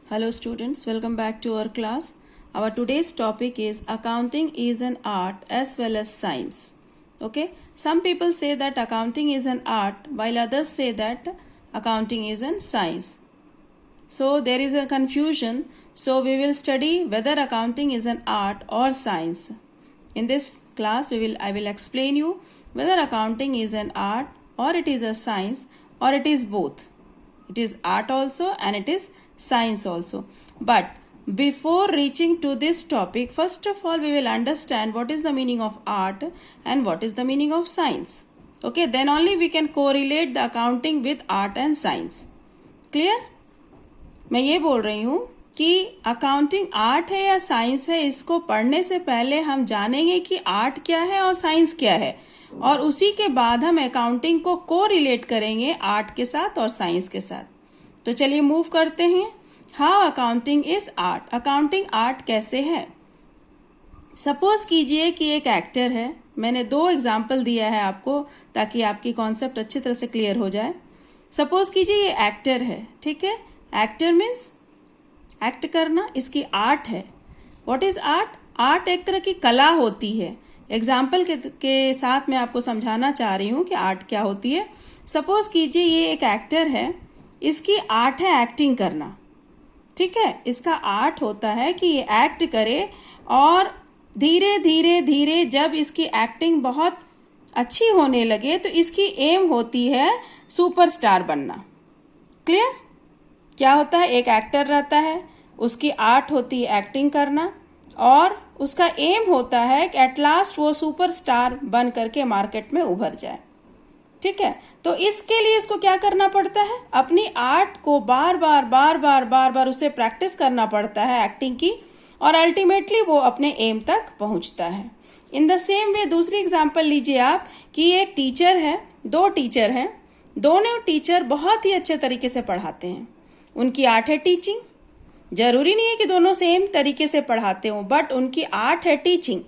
Hello students, welcome back to our class. Our today's topic is accounting is an art as well as science. Okay, some people say that accounting is an art while others say that accounting is an science. So there is a confusion. So we will study whether accounting is an art or science. In this class I will explain you whether accounting is an art or it is a science or it is both. It is art also and it is science also. But before reaching to this topic, first of all we will understand what is the meaning of art and what is the meaning of science. Okay, then only we can correlate the accounting with art and science. Clear? मैं ये बोल रही हूँ कि accounting art है या science है, इसको पढ़ने से पहले हम जानेंगे कि आर्ट क्या है और साइंस क्या है, और उसी के बाद हम अकाउंटिंग को कोरिलेट करेंगे आर्ट के साथ और साइंस के साथ. तो चलिए मूव करते हैं. How accounting is art. Accounting art कैसे है? सपोज कीजिए कि एक एक्टर है. मैंने 2 एग्जाम्पल दिया है आपको ताकि आपकी कॉन्सेप्ट अच्छी तरह से क्लियर हो जाए. सपोज कीजिए ये एक्टर है, ठीक है. एक्टर मीन्स एक्ट करना, इसकी आर्ट है. What is art? आर्ट एक तरह की कला होती है. एग्जाम्पल के साथ मैं आपको समझाना चाह रही हूँ कि आर्ट क्या होती है. सपोज कीजिए ये एक एक्टर है, इसकी आर्ट है एक्टिंग करना, ठीक है. इसका आर्ट होता है कि ये एक्ट करे और धीरे धीरे धीरे जब इसकी एक्टिंग बहुत अच्छी होने लगे तो इसकी एम होती है सुपरस्टार बनना. क्लियर? क्या होता है, एक एक्टर रहता है, उसकी आर्ट होती है एक्टिंग करना और उसका एम होता है कि एट लास्ट वो सुपरस्टार बन करके मार्केट में उभर जाए. ठीक है. तो इसके लिए इसको क्या करना पड़ता है, अपनी आर्ट को बार बार उसे प्रैक्टिस करना पड़ता है एक्टिंग की, और अल्टीमेटली वो अपने एम तक पहुंचता है. इन द सेम वे दूसरी एग्जांपल लीजिए आप कि एक टीचर है, 2 टीचर हैं. दोनों टीचर बहुत ही अच्छे तरीके से पढ़ाते हैं. उनकी आर्ट है टीचिंग. जरूरी नहीं है कि दोनों सेम तरीके से पढ़ाते हो, बट उनकी आर्ट है टीचिंग.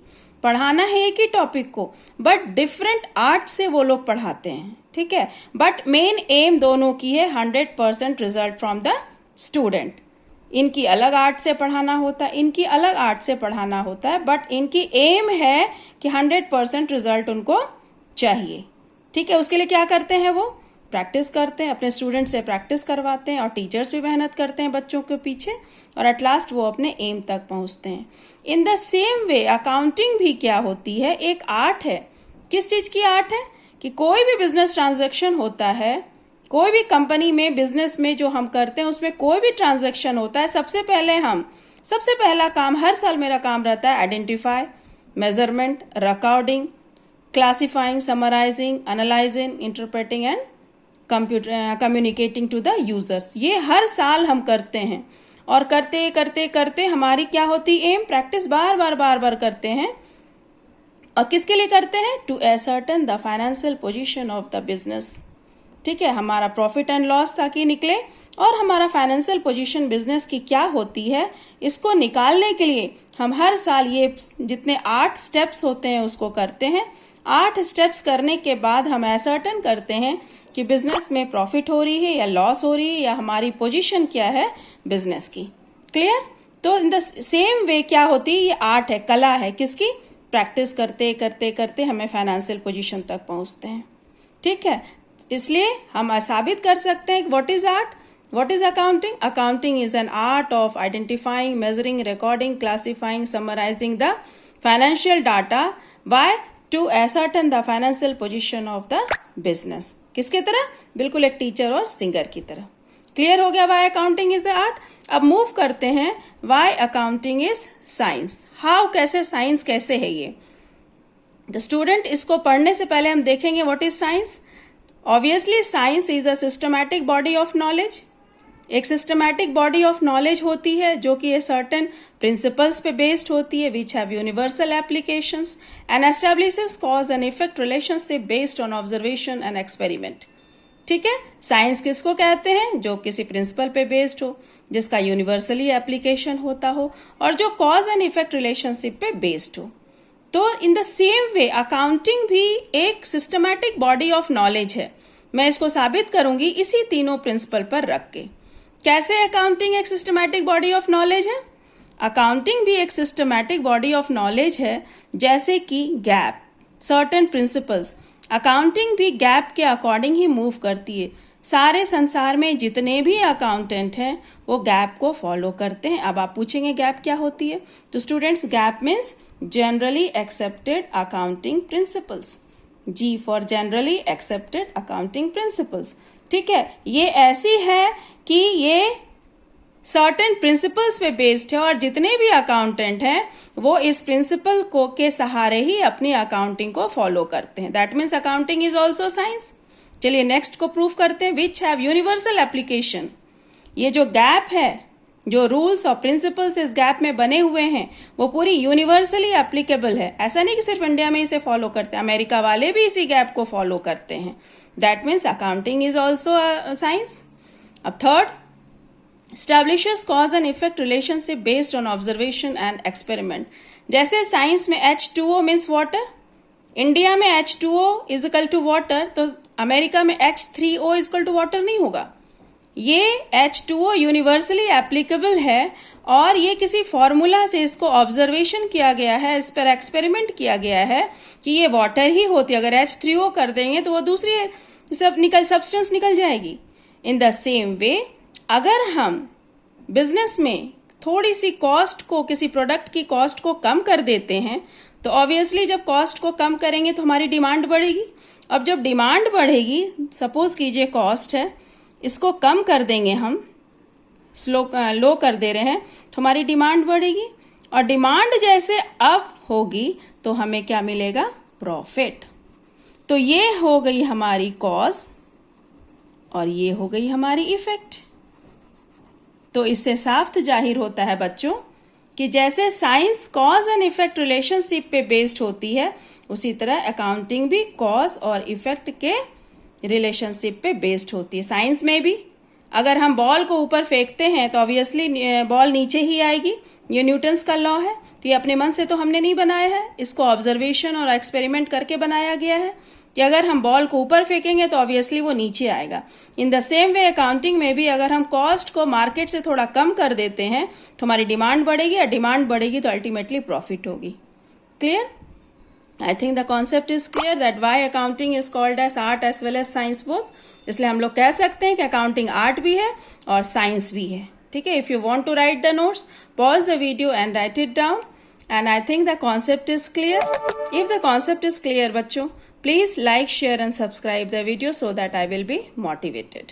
पढ़ाना है एक ही टॉपिक को, बट डिफरेंट आर्ट से वो लोग पढ़ाते हैं. ठीक है. बट मेन एम दोनों की है 100% रिजल्ट फ्रॉम द स्टूडेंट. इनकी अलग आर्ट से पढ़ाना होता है, इनकी अलग आर्ट से पढ़ाना होता है, बट इनकी एम है कि 100% रिजल्ट उनको चाहिए. ठीक है. उसके लिए क्या करते हैं, वो प्रैक्टिस करते हैं, अपने स्टूडेंट से प्रैक्टिस करवाते हैं, और टीचर्स भी मेहनत करते हैं बच्चों के पीछे, और एट लास्ट वो अपने एम तक पहुंचते हैं. In the same way accounting भी क्या होती है, एक आर्ट है. किस चीज की आर्ट है? कि कोई भी बिजनेस ट्रांजैक्शन होता है, कोई भी कंपनी में बिजनेस में जो हम करते हैं उसमें कोई भी ट्रांजैक्शन होता है, सबसे पहला काम, हर साल मेरा काम रहता है identify, measurement, recording, classifying, summarising, analysing, interpreting and communicating to the users. ये हर साल हम करते हैं, और करते करते करते हमारी क्या होती एम, प्रैक्टिस बार बार करते हैं. और किसके लिए करते हैं? To ascertain the financial position of the business. ठीक है. हमारा प्रॉफिट एंड लॉस ताकि निकले, और हमारा फाइनेंशियल पोजीशन बिजनेस की क्या होती है, इसको निकालने के लिए हम हर साल ये जितने 8 स्टेप्स होते हैं उसको करते हैं. 8 स्टेप्स करने के बाद हम असर्टेन करते हैं कि बिजनेस में प्रॉफिट हो रही है या लॉस हो रही है, या हमारी पोजीशन क्या है बिजनेस की. क्लियर? तो इन द सेम वे क्या होती है, ये आर्ट है, कला है. किसकी? प्रैक्टिस करते करते करते हमें फाइनेंशियल पोजीशन तक पहुंचते हैं. ठीक है. इसलिए हम साबित कर सकते हैं कि what is art, what is accounting. Accounting is an art of identifying, measuring, recording, classifying, summarising the financial data by to ascertain the financial position of the business. किसके तरह? बिल्कुल एक टीचर और सिंगर की तरह. क्लियर हो गया why accounting is the art. अब मूव करते हैं why accounting is science. How, कैसे साइंस कैसे है ये. द स्टूडेंट, इसको पढ़ने से पहले हम देखेंगे what is science. Obviously science is a systematic body of knowledge. एक सिस्टमैटिक बॉडी ऑफ नॉलेज होती है जो कि ये सर्टेन प्रिंसिपल्स पे बेस्ड होती है, which have universal applications and establishes cause and effect relationship based on observation and experiment. ठीक है. साइंस किसको कहते हैं? जो किसी प्रिंसिपल पे बेस्ड हो, जिसका यूनिवर्सली एप्लीकेशन होता हो, और जो कॉज एंड इफेक्ट रिलेशनशिप पे बेस्ड हो. तो in the same way accounting भी एक सिस्टमैटिक बॉडी ऑफ नॉलेज है. मैं इसको साबित करूंगी इसी तीनों प्रिंसिपल पर रख के. कैसे अकाउंटिंग एक सिस्टमैटिक बॉडी ऑफ नॉलेज है? अकाउंटिंग भी एक सिस्टमैटिक बॉडी ऑफ नॉलेज है, जैसे कि गैप, सर्टेन प्रिंसिपल्स। अकाउंटिंग भी गैप के अकॉर्डिंग ही मूव करती है। सारे संसार में जितने भी अकाउंटेंट हैं वो गैप को फॉलो करते हैं। अब आप पूछेंगे गैप क्या होती है? तो students, gap means generally accepted accounting principles. G for generally accepted accounting principles. ठीक है, ये ऐसी है कि ये सर्टेन प्रिंसिपल्स पे बेस्ड है और जितने भी अकाउंटेंट हैं वो इस प्रिंसिपल को के सहारे ही अपनी अकाउंटिंग को फॉलो करते हैं। That means accounting is also science. चलिए नेक्स्ट को प्रूव करते हैं। Which have universal application. ये जो गैप है, जो रूल्स और प्रिंसिपल्स इस गैप में बने हुए हैं वो पूरी यूनिवर्सली एप्लीकेबल है। ऐसा नहीं कि सिर्फ इंडिया में इसे फॉलो करते हैं, अमेरिका वाले भी इसी गैप को फॉलो करते हैं। That means accounting is also science. अब third, establishes cause and effect relationship based on observation and experiment। जैसे साइंस में H2O मीन्स वाटर, इंडिया में H2O is equal to water, तो अमेरिका में H3O is equal to water नहीं होगा। ये H2O universally applicable है और ये किसी फॉर्मूला से इसको ऑब्जर्वेशन किया गया है, इस पर एक्सपेरिमेंट किया गया है कि ये वाटर ही होती है। अगर H3O कर देंगे तो वो दूसरी सब्सटेंस निकल जाएगी। इन द सेम वे, अगर हम बिजनेस में थोड़ी सी कॉस्ट को, किसी प्रोडक्ट की कॉस्ट को कम कर देते हैं तो ऑब्वियसली जब कॉस्ट को कम करेंगे तो हमारी डिमांड बढ़ेगी। अब जब डिमांड बढ़ेगी, सपोज कीजिए कॉस्ट है, इसको कम कर देंगे हम, लो कर दे रहे हैं, तो हमारी डिमांड बढ़ेगी और डिमांड जैसे अप होगी तो हमें क्या मिलेगा? प्रॉफिट। तो ये हो गई हमारी कॉज और ये हो गई हमारी इफेक्ट। तो इससे साफ जाहिर होता है बच्चों कि जैसे science cause and effect relationship पे बेस्ड होती है, उसी तरह अकाउंटिंग भी कॉज और इफेक्ट के रिलेशनशिप पे बेस्ड होती है। साइंस में भी अगर हम बॉल को ऊपर फेंकते हैं तो ऑब्वियसली बॉल नीचे ही आएगी, ये न्यूटन्स का लॉ है। तो ये अपने मन से तो हमने नहीं बनाया है, इसको ऑब्जर्वेशन और एक्सपेरिमेंट करके बनाया गया है कि अगर हम बॉल को ऊपर फेंकेंगे तो ऑब्वियसली वो नीचे आएगा। In the same way accounting में भी अगर हम कॉस्ट को मार्केट से थोड़ा कम कर देते हैं तो हमारी डिमांड बढ़ेगी और डिमांड बढ़ेगी तो अल्टीमेटली प्रॉफिट होगी। Clear? I think the concept is clear that why accounting is called as art as well as science both. इसलिए हम लोग कह सकते हैं कि अकाउंटिंग आर्ट भी है और साइंस भी है। ठीक है, if you want to write the notes, pause the video and write it down. And I think the concept is clear. If the concept is clear बच्चों, please like, share and subscribe the video so that I will be motivated.